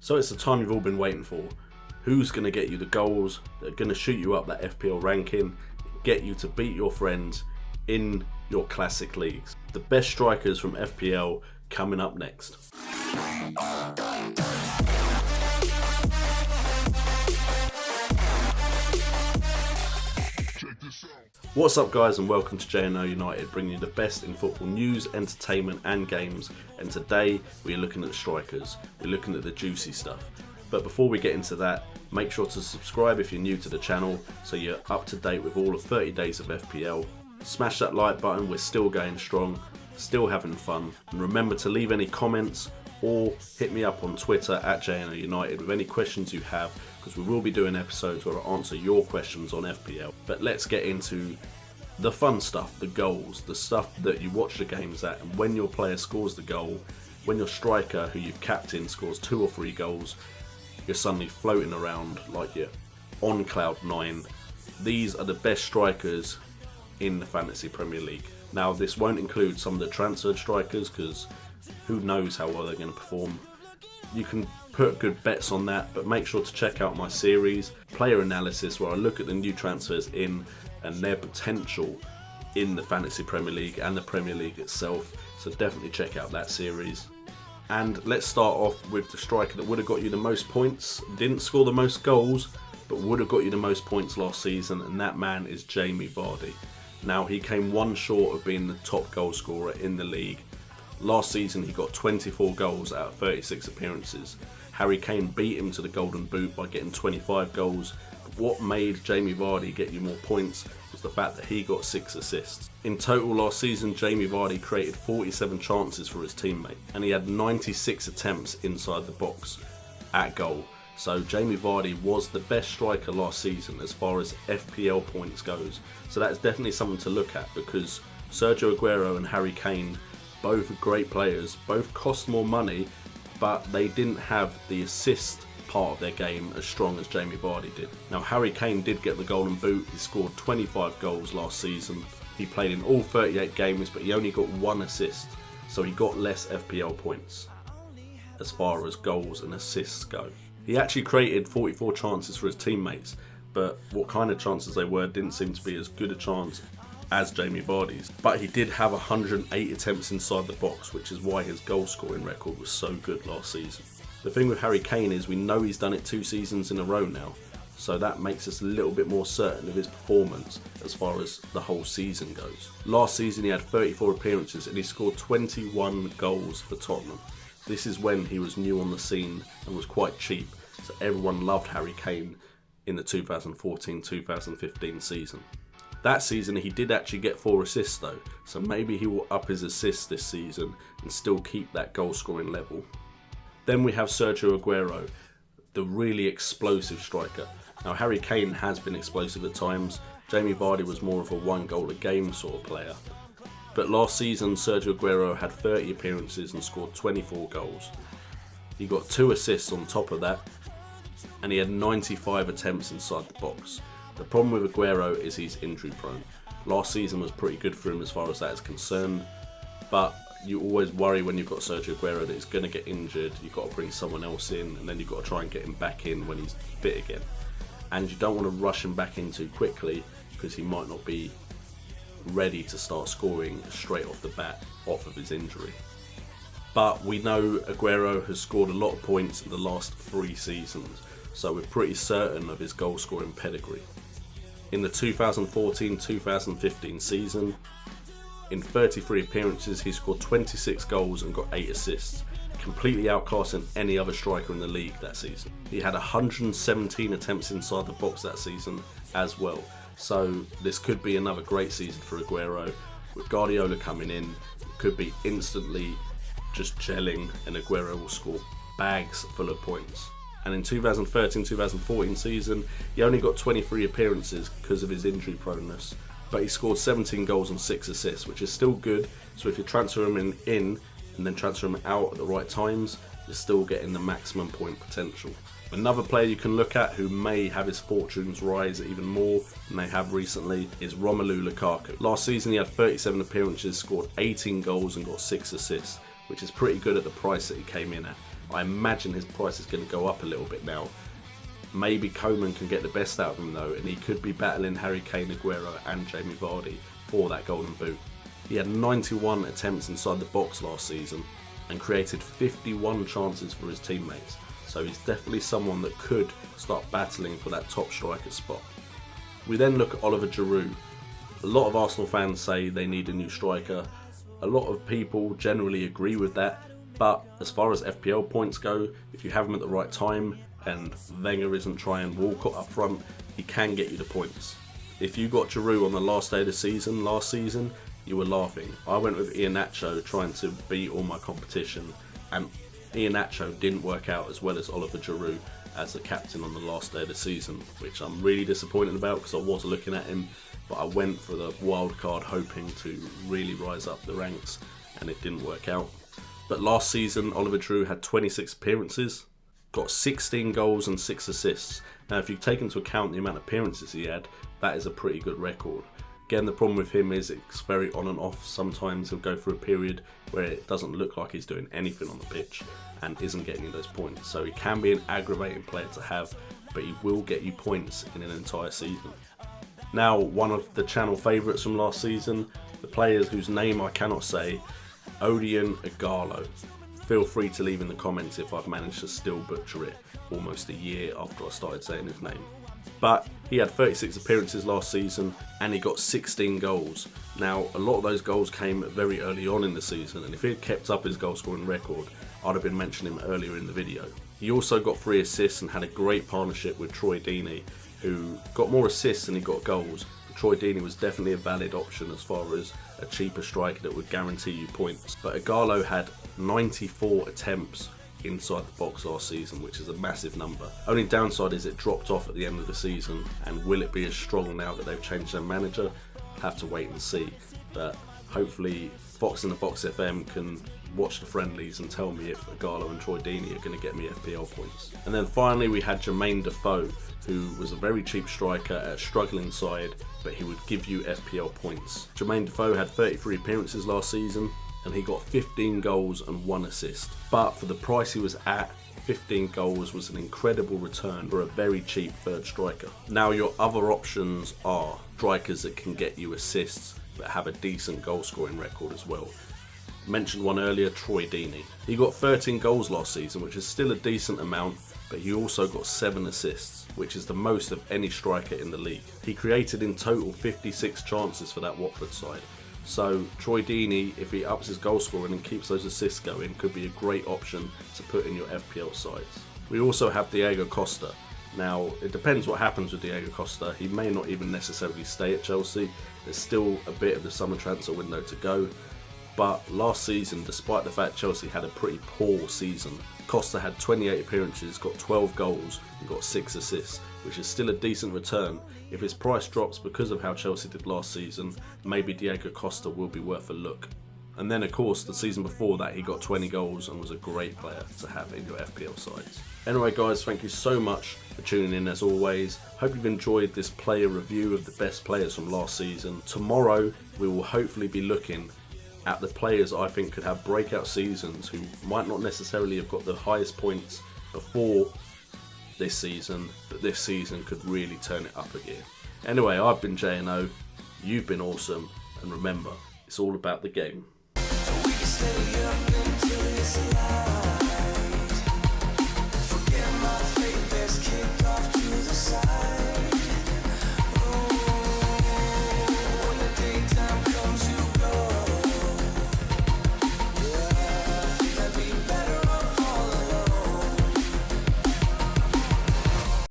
So it's the time you've all been waiting for. Who's going to get you the goals that are going to shoot you up that FPL ranking, get you to beat your friends in your classic leagues? The best strikers from FPL coming up next. What's up guys, and welcome to JNO United, bringing you the best in football news, entertainment and games. And today we're looking at the strikers, we're looking at the juicy stuff. But before we get into that, make sure to subscribe if you're new to the channel so you're up to date with all of 30 days of FPL. Smash that like button, we're still going strong, still having fun. And remember to leave any comments or hit me up on Twitter at JNO United with any questions you have, because we will be doing episodes where I answer your questions on FPL. But let's get into the fun stuff, the goals, the stuff that you watch the games at, and when your player scores the goal, when your striker who you've captained scores 2 or 3 goals, you're suddenly floating around like you're on cloud 9. These are the best strikers in the Fantasy Premier League. Now this won't include some of the transferred strikers, because who knows how well they're going to perform. You can put good bets on that, but make sure to check out my series, Player Analysis, where I look at the new transfers in and their potential in the Fantasy Premier League and the Premier League itself. So definitely check out that series. And let's start off with the striker that would have got you the most points, didn't score the most goals, but would have got you the most points last season, and that man is Jaime Vardy. Now he came one short of being the top goal scorer in the league. Last season he got 24 goals out of 36 appearances. Harry Kane beat him to the Golden Boot by getting 25 goals. But what made Jaime Vardy get you more points was the fact that he got 6 assists. In total last season, Jaime Vardy created 47 chances for his teammate, and he had 96 attempts inside the box at goal. So Jaime Vardy was the best striker last season as far as FPL points goes. So that's definitely something to look at, because Sergio Aguero and Harry Kane, both great players, both cost more money, but they didn't have the assist part of their game as strong as Jaime Vardy did. Now Harry Kane did get the Golden Boot, he scored 25 goals last season. He played in all 38 games, but he only got 1 assist, so he got less FPL points as far as goals and assists go. He actually created 44 chances for his teammates, but what kind of chances they were didn't seem to be as good a chance as Jaime Vardy's. But he did have 108 attempts inside the box, which is why his goal scoring record was so good last season. The thing with Harry Kane is we know he's done it 2 seasons in a row now, so that makes us a little bit more certain of his performance as far as the whole season goes. Last season he had 34 appearances and he scored 21 goals for Tottenham. This is when he was new on the scene and was quite cheap, so everyone loved Harry Kane in the 2014-2015 season. That season he did actually get 4 assists though, so maybe he will up his assists this season and still keep that goal scoring level. Then we have Sergio Aguero, the really explosive striker. Now Harry Kane has been explosive at times, Jaime Vardy was more of a 1 goal a game sort of player. But last season Sergio Aguero had 30 appearances and scored 24 goals. He got 2 assists on top of that, and he had 95 attempts inside the box. The problem with Aguero is he's injury prone. Last season was pretty good for him as far as that is concerned, but you always worry when you've got Sergio Aguero that he's going to get injured, you've got to bring someone else in, and then you've got to try and get him back in when he's fit again. And you don't want to rush him back in too quickly, because he might not be ready to start scoring straight off the bat off of his injury. But we know Aguero has scored a lot of points in the last 3 seasons, so we're pretty certain of his goal scoring pedigree. In the 2014-2015 season, in 33 appearances he scored 26 goals and got 8 assists, completely outclassing any other striker in the league that season. He had 117 attempts inside the box that season as well, so this could be another great season for Aguero. With Guardiola coming in, it could be instantly just gelling and Aguero will score bags full of points. And in 2013-2014 season, he only got 23 appearances because of his injury proneness, but he scored 17 goals and 6 assists, which is still good. So if you transfer him in and then transfer him out at the right times, you're still getting the maximum point potential. Another player you can look at who may have his fortunes rise even more than they have recently is Romelu Lukaku. Last season he had 37 appearances, scored 18 goals and got 6 assists, which is pretty good at the price that he came in at. I imagine his price is going to go up a little bit now. Maybe Coman can get the best out of him though, and he could be battling Harry Kane, Aguero and Jaime Vardy for that golden boot. He had 91 attempts inside the box last season and created 51 chances for his teammates, so he's definitely someone that could start battling for that top striker spot. We then look at Olivier Giroud. A lot of Arsenal fans say they need a new striker. A lot of people generally agree with that, but as far as FPL points go, if you have him at the right time and Wenger isn't trying Walcott up front, he can get you the points. If you got Giroud on the last day of the season last season, you were laughing. I went with Iheanacho trying to beat all my competition, and Iheanacho didn't work out as well as Olivier Giroud as the captain on the last day of the season, which I'm really disappointed about because I was looking at him, but I went for the wild card hoping to really rise up the ranks, and it didn't work out. But last season, Olivier Giroud had 26 appearances, got 16 goals and 6 assists. Now, if you take into account the amount of appearances he had, that is a pretty good record. Again, the problem with him is it's very on and off. Sometimes he'll go through a period where it doesn't look like he's doing anything on the pitch and isn't getting you those points. So he can be an aggravating player to have, but he will get you points in an entire season. Now, one of the channel favourites from last season, the players whose name I cannot say, Odion Ighalo. Feel free to leave in the comments if I've managed to still butcher it almost a year after I started saying his name. But he had 36 appearances last season and he got 16 goals. Now, a lot of those goals came very early on in the season, and if he had kept up his goal scoring record, I'd have been mentioning him earlier in the video. He also got 3 assists and had a great partnership with Troy Deeney, who got more assists than he got goals. Troy Deeney was definitely a valid option as far as a cheaper striker that would guarantee you points. But Ighalo had 94 attempts inside the box last season, which is a massive number. Only downside is it dropped off at the end of the season, and will it be as strong now that they've changed their manager? Have to wait and see. But hopefully Fox in the Box FM can watch the friendlies and tell me if Ighalo and Troy Deeney are going to get me FPL points. And then finally we had Jermain Defoe, who was a very cheap striker at a struggling side, but he would give you FPL points. Jermain Defoe had 33 appearances last season and he got 15 goals and 1 assist. But for the price he was at, 15 goals was an incredible return for a very cheap third striker. Now, your other options are strikers that can get you assists but have a decent goal scoring record as well. Mentioned one earlier, Troy Deeney. He got 13 goals last season, which is still a decent amount, but he also got 7 assists, which is the most of any striker in the league. He created in total 56 chances for that Watford side. So Troy Deeney, if he ups his goal scoring and keeps those assists going, could be a great option to put in your FPL sides. We also have Diego Costa. Now, it depends what happens with Diego Costa. He may not even necessarily stay at Chelsea. There's still a bit of the summer transfer window to go. But last season, despite the fact Chelsea had a pretty poor season, Costa had 28 appearances, got 12 goals and got 6 assists, which is still a decent return. If his price drops because of how Chelsea did last season, maybe Diego Costa will be worth a look. And then of course the season before that he got 20 goals and was a great player to have in your FPL sides. Anyway guys, thank you so much for tuning in as always. Hope you've enjoyed this player review of the best players from last season. Tomorrow we will hopefully be looking at the players I think could have breakout seasons who might not necessarily have got the highest points before this season, but this season could really turn it up again. Anyway, I've been JNO, you've been awesome, and remember, it's all about the game. So we can stay up until it's alive.